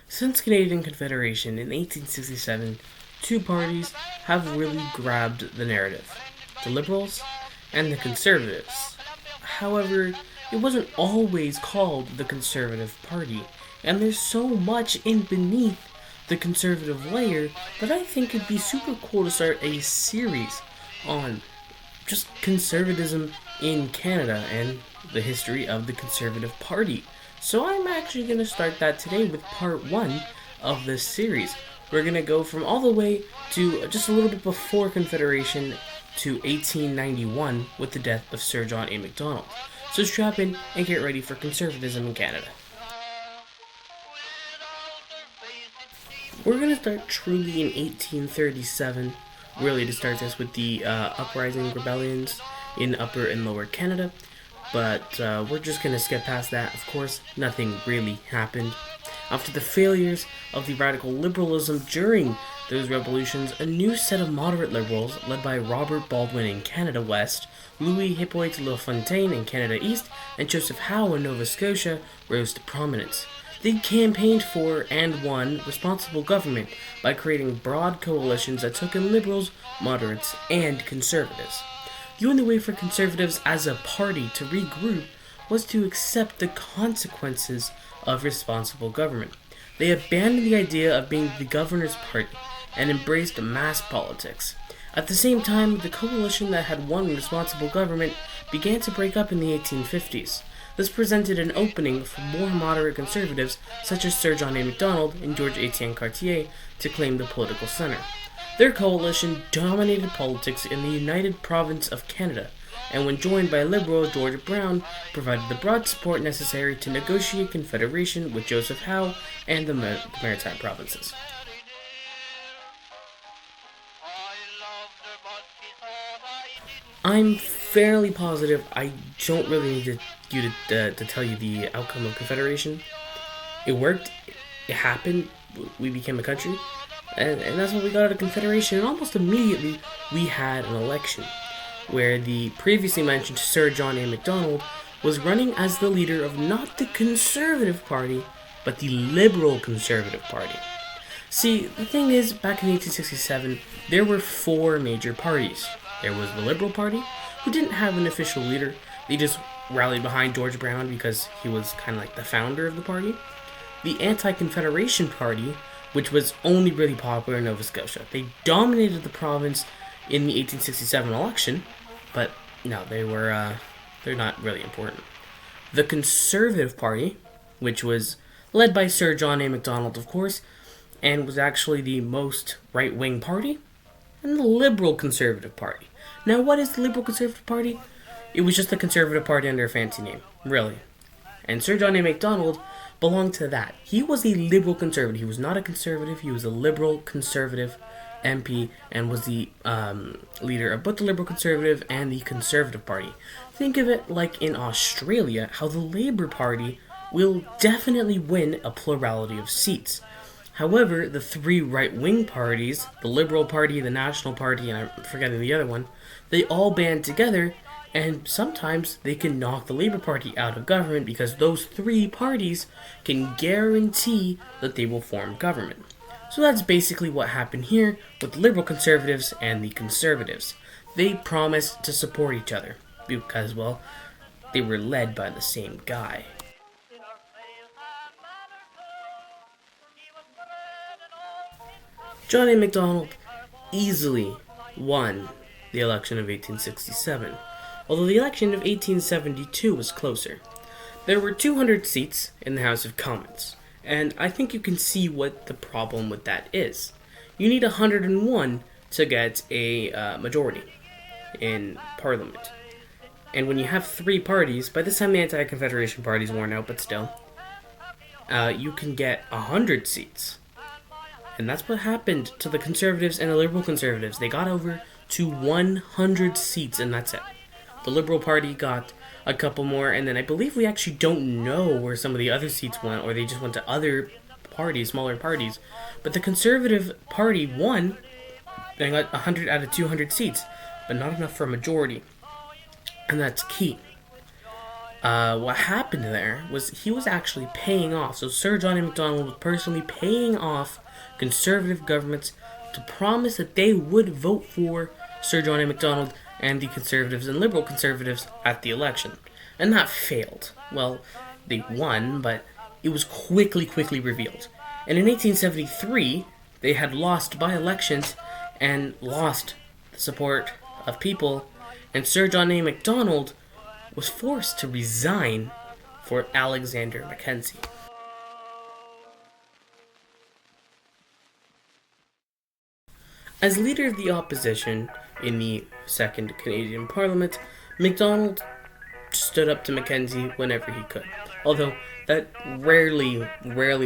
Since Canadian Confederation in 1867, two parties have really grabbed the narrative: the Liberals and the Conservatives. However, it wasn't always called the Conservative Party, and there's so much in beneath the conservative layer that I think it'd be super cool to start a series on just conservatism in Canada and the history of the Conservative Party. So I'm actually going to start that today with part one of this series. We're going to go from all the way to just a little bit before Confederation to 1891 with the death of Sir John A. Macdonald. So strap in and get ready for conservatism in Canada. We're going to start truly in 1837, really to start this with the uprising rebellions in Upper and Lower Canada. But we're just going to skip past that. Of course, nothing really happened. After the failures of the radical liberalism during those revolutions, a new set of moderate liberals, led by Robert Baldwin in Canada West, Louis Hippolyte Lafontaine in Canada East, and Joseph Howe in Nova Scotia, rose to prominence. They campaigned for and won responsible government by creating broad coalitions that took in liberals, moderates, and conservatives. The only way for conservatives as a party to regroup was to accept the consequences of responsible government. They abandoned the idea of being the governor's party and embraced mass politics. At the same time, the coalition that had won responsible government began to break up in the 1850s. This presented an opening for more moderate conservatives such as Sir John A. Macdonald and George Etienne Cartier to claim the political center. Their coalition dominated politics in the United Province of Canada, and when joined by Liberal George Brown, provided the broad support necessary to negotiate Confederation with Joseph Howe and the Maritime Provinces. I'm fairly positive I don't really need you to tell you the outcome of Confederation. It worked, it happened, we became a country, and that's what we got out of Confederation, and almost immediately we had an election where the previously mentioned Sir John A. Macdonald was running as the leader of not the Conservative Party, but the Liberal Conservative Party. See, the thing is, back in 1867, there were four major parties. There was the Liberal Party, who didn't have an official leader. They just rallied behind George Brown because he was kind of like the founder of the party. The Anti-Confederation Party, which was only really popular in Nova Scotia. They dominated the province in the 1867 election, but no, they're not really important. The Conservative Party, which was led by Sir John A. Macdonald, of course, and was actually the most right-wing party, and the Liberal Conservative Party. Now, what is the Liberal Conservative Party? It was just the Conservative Party under a fancy name, really. And Sir John A. Macdonald belonged to that. He was a Liberal Conservative. He was not a Conservative. He was a Liberal Conservative MP and was the leader of both the Liberal Conservative and the Conservative Party. Think of it like in Australia, how the Labour Party will definitely win a plurality of seats. However, the three right-wing parties, the Liberal Party, the National Party, and I'm forgetting the other one, they all band together, and sometimes they can knock the Labour Party out of government because those three parties can guarantee that they will form government. So that's basically what happened here with the Liberal Conservatives and the Conservatives. They promised to support each other because, well, they were led by the same guy. John A. Macdonald easily won the election of 1867, although the election of 1872 was closer. There were 200 seats in the House of Commons, and I think you can see what the problem with that is. You need 101 to get a majority in Parliament. And when you have three parties, by this time the Anti-Confederation Party is worn out, but still, you can get 100 seats. And that's what happened to the Conservatives and the Liberal Conservatives. They got over to 100 seats, and that's it. The Liberal Party got a couple more, and then I believe we actually don't know where some of the other seats went, or they just went to other parties, smaller parties. But the Conservative Party won, and got 100 out of 200 seats, but not enough for a majority. And that's key. What happened there was he was actually paying off. So Sir John A. Macdonald was personally paying off conservative governments to promise that they would vote for Sir John A. Macdonald and the conservatives and liberal conservatives at the election. And that failed. Well, they won, but it was quickly revealed. And in 1873, they had lost by elections and lost the support of people, and Sir John A. Macdonald was forced to resign for Alexander Mackenzie. As leader of the opposition in the Second Canadian Parliament, Macdonald stood up to Mackenzie whenever he could. Although that rarely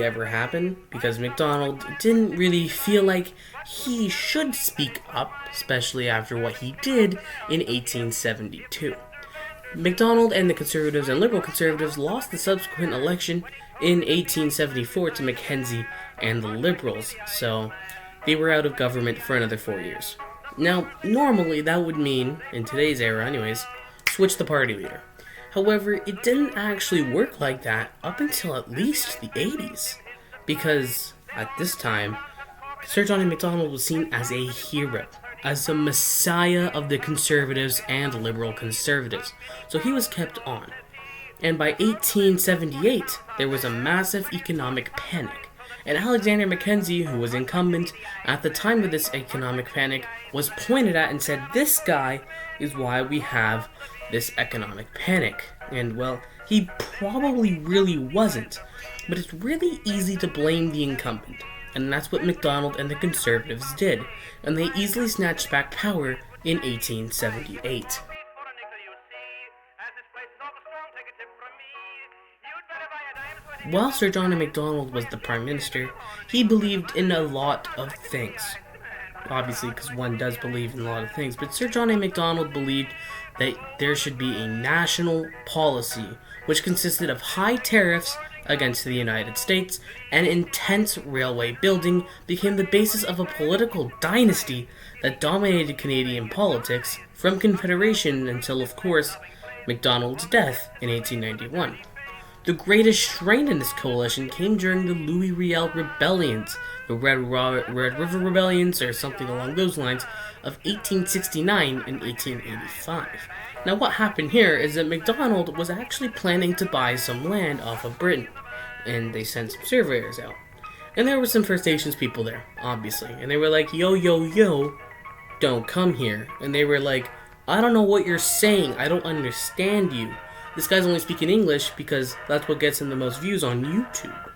ever happened, because Macdonald didn't really feel like he should speak up, especially after what he did in 1872. Macdonald and the Conservatives and Liberal Conservatives lost the subsequent election in 1874 to Mackenzie and the Liberals, so they were out of government for another 4 years. Now, normally that would mean, in today's era anyways, switch the party leader. However, it didn't actually work like that up until at least the 80s, because at this time, Sir John A. Macdonald was seen as a hero, as the messiah of the conservatives and liberal conservatives, so he was kept on. And by 1878, there was a massive economic panic, and Alexander Mackenzie, who was incumbent at the time of this economic panic, was pointed at and said, "This guy is why we have this economic panic." And well, he probably really wasn't, but it's really easy to blame the incumbent, and that's what Macdonald and the Conservatives did, and they easily snatched back power in 1878. While Sir John A. Macdonald was the Prime Minister, he believed in a lot of things. Obviously, because one does believe in a lot of things, but Sir John A. Macdonald believed that there should be a national policy which consisted of high tariffs against the United States, and intense railway building became the basis of a political dynasty that dominated Canadian politics from Confederation until, of course, Macdonald's death in 1891. The greatest strain in this coalition came during the Louis Riel rebellions, the Red River Rebellions, or something along those lines, of 1869 and 1885. Now what happened here is that Macdonald was actually planning to buy some land off of Britain, and they sent some surveyors out. And there were some First Nations people there, obviously, and they were like, yo, don't come here. And they were like, I don't know what you're saying, I don't understand you. This guy's only speaking English because that's what gets him the most views on YouTube.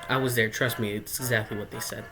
I was there, trust me, it's exactly what they said.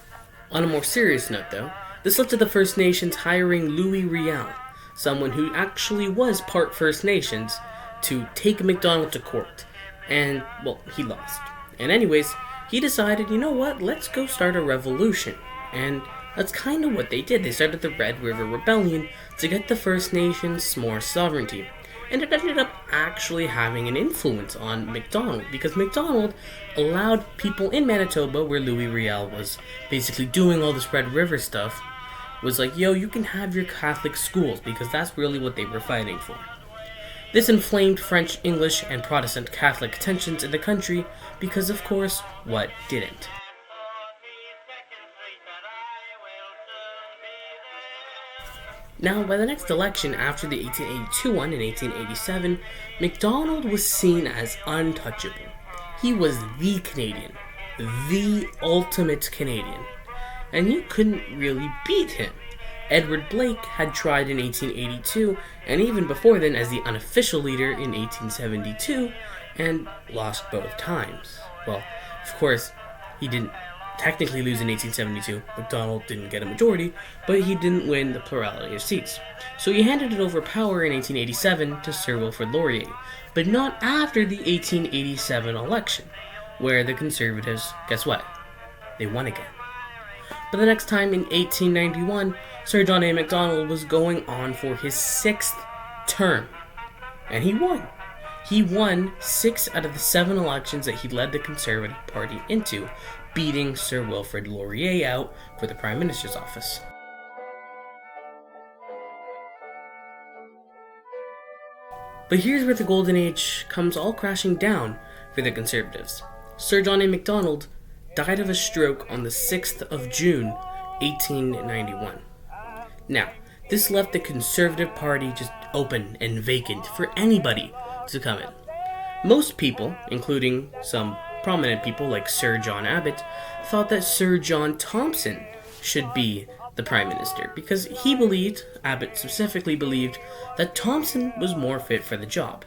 On a more serious note though, this led to the First Nations hiring Louis Riel, someone who actually was part First Nations, to take Macdonald to court. And, well, he lost. And anyways, he decided, you know what, let's go start a revolution. And that's kind of what they did. They started the Red River Rebellion to get the First Nations more sovereignty. And it ended up actually having an influence on Macdonald, because Macdonald allowed people in Manitoba, where Louis Riel was basically doing all this Red River stuff, was like, yo, you can have your Catholic schools, because that's really what they were fighting for. This inflamed French, English, and Protestant Catholic tensions in the country, because of course, what didn't? Now, by the next election after the 1882 one in 1887, Macdonald was seen as untouchable. He was the Canadian, the ultimate Canadian, and you couldn't really beat him. Edward Blake had tried in 1882, and even before then as the unofficial leader in 1872, and lost both times. Well, of course, he didn't technically lose in 1872. Macdonald didn't get a majority, but he didn't win the plurality of seats. So he handed it over power in 1887 to Sir Wilfrid Laurier, but not after the 1887 election, where the Conservatives, guess what? They won again. But the next time in 1891, Sir John A. Macdonald was going on for his 6th term, and he won. He won 6 out of the 7 elections that he led the Conservative Party into, beating Sir Wilfrid Laurier out for the Prime Minister's office. But here's where the golden age comes all crashing down for the Conservatives. Sir John A. Macdonald died of a stroke on the 6th of June, 1891. Now, this left the Conservative Party just open and vacant for anybody to come in. Most people, including some prominent people like Sir John Abbott, thought that Sir John Thompson should be the Prime Minister because he believed, Abbott specifically believed, that Thompson was more fit for the job.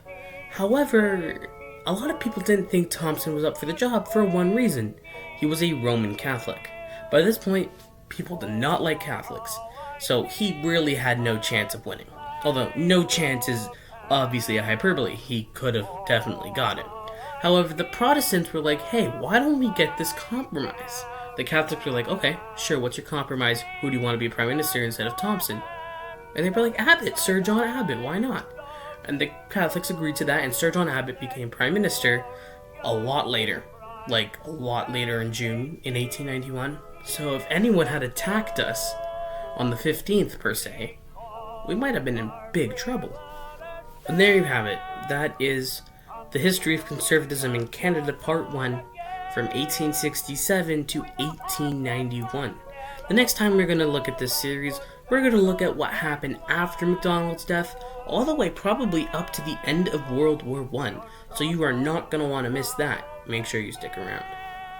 However, a lot of people didn't think Thompson was up for the job for one reason. He was a Roman Catholic. By this point, people did not like Catholics, so he really had no chance of winning. Although, no chance is obviously a hyperbole. He could have definitely got it. However, the Protestants were like, hey, why don't we get this compromise? The Catholics were like, okay, sure, what's your compromise? Who do you want to be Prime Minister instead of Thompson? And they were like, Abbott, Sir John Abbott, why not? And the Catholics agreed to that, and Sir John Abbott became Prime Minister a lot later. Like, a lot later in June in 1891. So if anyone had attacked us on the 15th, per se, we might have been in big trouble. And there you have it. That is the history of conservatism in Canada, Part 1, from 1867 to 1891. The next time we're going to look at this series, we're going to look at what happened after Macdonald's death, all the way probably up to the end of World War I. So you are not going to want to miss that. Make sure you stick around.